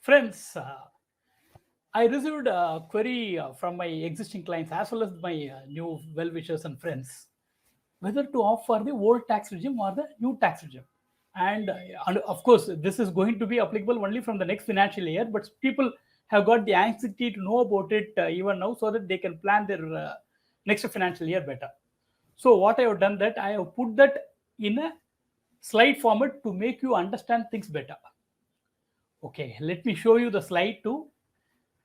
Friends, I received a query from my existing clients as well as my new well wishers and friends whether to opt for the old tax regime or the new tax regime. And of course, this is going to be applicable only from the next financial year, but people have got the anxiety to know about it even now so that they can plan their next financial year better. So, what I have done that I have put that in a slide format to make you understand things better. Okay, let me show you the slide to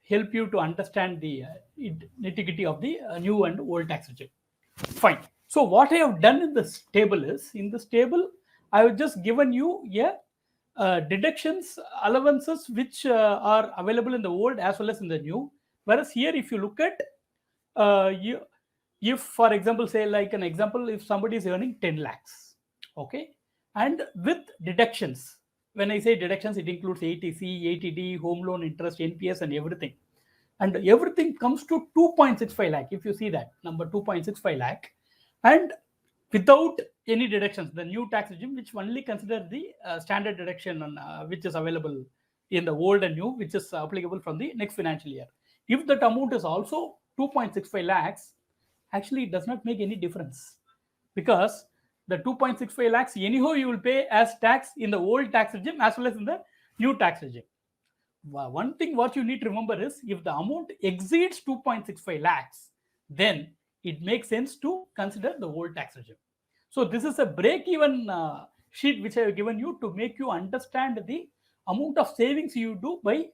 help you to understand the nitty-gritty of the new and old tax regime. Fine. So what I have done in this table is, in this table, I have just given you deductions, allowances which are available in the old as well as in the new. Whereas here, if you look at, you, if for example, say like an example, if somebody is earning 10 lakhs, okay, and with deductions, when I say deductions, it includes ATC, ATD, home loan interest, NPS, and everything. And everything comes to 2.65 lakh. If you see that number 2.65 lakh, and without any deductions, the new tax regime, which only consider the standard deduction which is available in the old and new, which is applicable from the next financial year. If that amount is also 2.65 lakhs, actually it does not make any difference because the 2.65 lakhs anyhow you will pay as tax in the old tax regime as well as in the new tax regime. One thing what you need to remember is if the amount exceeds 2.65 lakhs, then it makes sense to consider the old tax regime. So this is a break-even sheet which I have given you to make you understand the amount of savings you do by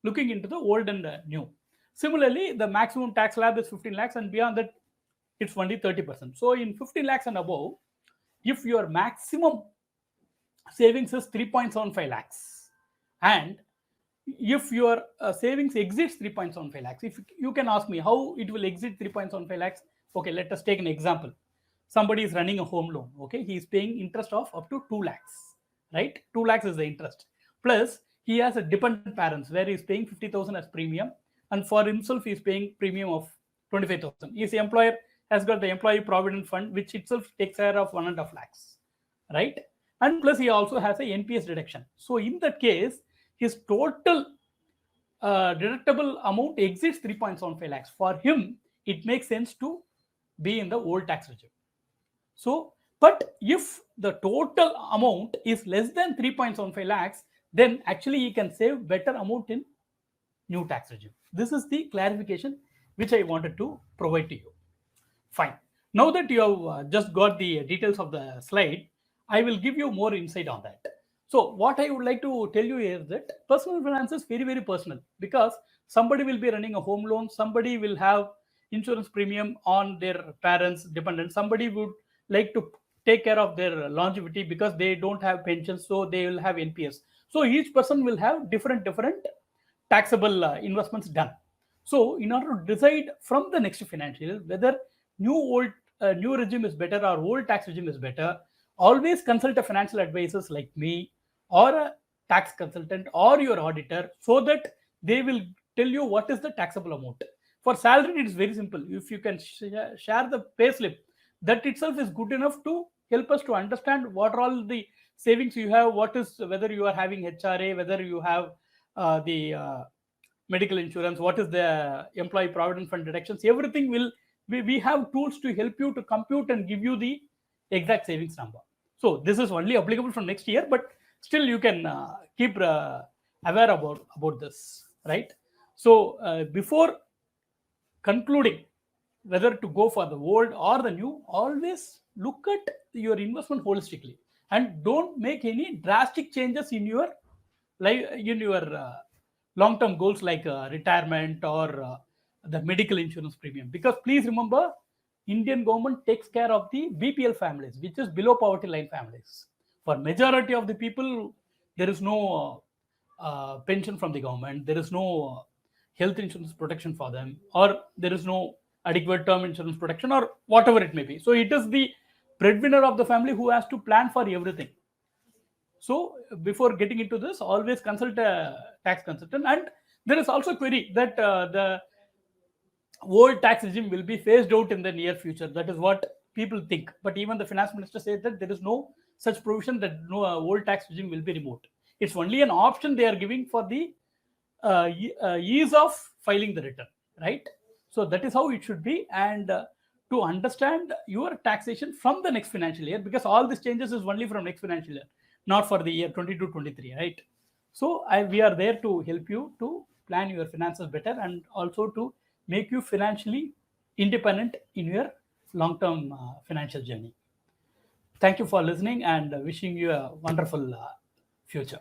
looking into the old and new. Similarly, the maximum tax slab is 15 lakhs and beyond that it's only 30%. So in 15 lakhs and above, if your maximum savings is 3.75 lakhs and if your savings exceeds 3.75 lakhs, if you can ask me how it will exceed 3.75 lakhs. Okay, let us take an example. Somebody is running a home loan. Okay, he is paying interest of up to 2 lakhs, right? 2 lakhs is the interest. Plus, he has a dependent parents where he is paying 50,000 as premium, and for himself he is paying premium of 25,000. His employer has got the employee provident fund, which itself takes care of 1.5 lakhs, right? And plus, he also has a NPS deduction. So, in that case, his total deductible amount exceeds 3.75 lakhs. For him, it makes sense to be in the old tax regime. So, but if the total amount is less than 3.75 lakhs, then actually he can save better amount in new tax regime. This is the clarification which I wanted to provide to you. Fine. Now that you have just got the details of the slide, I will give you more insight on that. So what I would like to tell you is that personal finance is very, very personal because somebody will be running a home loan, somebody will have insurance premium on their parents, dependents, somebody would like to take care of their longevity because they don't have pensions, so they will have NPS. So each person will have different taxable investments done. So in order to decide from the next financial year whether new regime is better or old tax regime is better, always consult a financial advisors like me or a tax consultant or your auditor so that they will tell you what is the taxable amount. For salary, it is very simple. If you can share the pay slip, that itself is good enough to help us to understand what are all the savings you have, what is whether you are having HRA, whether you have the medical insurance, what is the employee provident fund deductions. Everything will we have tools to help you to compute and give you the exact savings number. So this is only applicable from next year, but still you can keep aware about this, right? So before concluding whether to go for the old or the new, always look at your investment holistically and don't make any drastic changes in your long-term goals like retirement or the medical insurance premium. Because please remember, Indian government takes care of the BPL families, which is below poverty line families. For majority of the people, there is no pension from the government. There is no health insurance protection for them, or there is no adequate term insurance protection, or whatever it may be. So it is the breadwinner of the family who has to plan for everything. So before getting into this, always consult a tax consultant. And there is also query that the old tax regime will be phased out in the near future. That is what people think. But even the finance minister said that there is no such provision that no old tax regime will be removed. It's only an option they are giving for the ease of filing the return, right? So that is how it should be. And to understand your taxation from the next financial year, because all these changes is only from next financial year, not for the year 22-23, right? So we are there to help you to plan your finances better, and also to make you financially independent in your long-term financial journey. Thank you for listening, and wishing you a wonderful future.